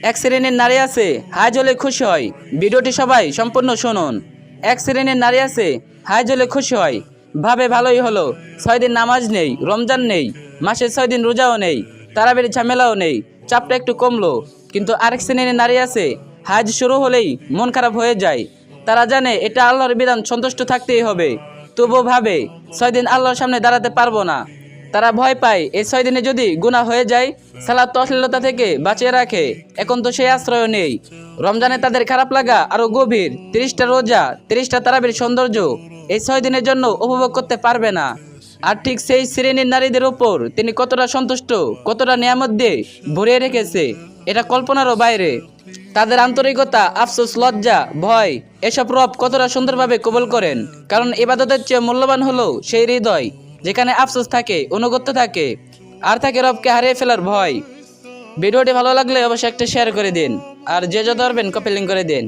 এক শ্রেণীর নারী আছে হাই জ্বলে খুশি হয়। ভিডিওটি সবাই সম্পূর্ণ শুনুন। এক শ্রেণীর নারী আছে হাই জ্বলে খুশি হয়, ভাবে ভালোই হলো, 6 দিন নামাজ নেই, রমজান নেই, মাসে 6 দিন রোজাও নেই, তারাবির ঝামেলাও নেই, চাপটা একটু কমলো। কিন্তু আরেক শ্রেণীর নারী আছে হাজ শুরু হলেই মন খারাপ হয়ে যায়। তারা জানে এটা আল্লাহর বিধান, সন্তুষ্ট থাকতেই হবে, তবুও ভাবে 6 দিন আল্লাহর সামনে দাঁড়াতে পারবো না। তারা ভয় পায় এই 6 দিনে যদি গুনাহ হয়ে যায়। সালাত তো অশ্লীলতা থেকে বাঁচিয়ে রাখে, এখন তো সেই আশ্রয় নেই। রমজানে তাদের খারাপ লাগা আরো গভীর, 30টা রোজা, 30টা তারাবির সৌন্দর্য এই 6 দিনের জন্য উপভোগ করতে পারবে না। আর ঠিক সেই শ্রেণীর নারীদের উপর তিনি কতটা সন্তুষ্ট, কতটা নিয়ামত দিয়ে ভরিয়ে রেখেছে, এটা কল্পনারও বাইরে। তাদের আন্তরিকতা, আফসোস, লজ্জা, ভয় এসব রব কতটা সুন্দরভাবে কবুল করেন। কারণ ইবাদতের চেয়ে মূল্যবান হলো সেই হৃদয় যেখানে আফসোস থাকে, অনুগত্য থাকে, আর থাকে রবকে হারিয়ে ফেলার ভয়। ভিডিওটি ভালো লাগলে অবশ্যই একটা শেয়ার করে দিন, আর যে যত পারবেন কপি লিঙ্ক করে দিন।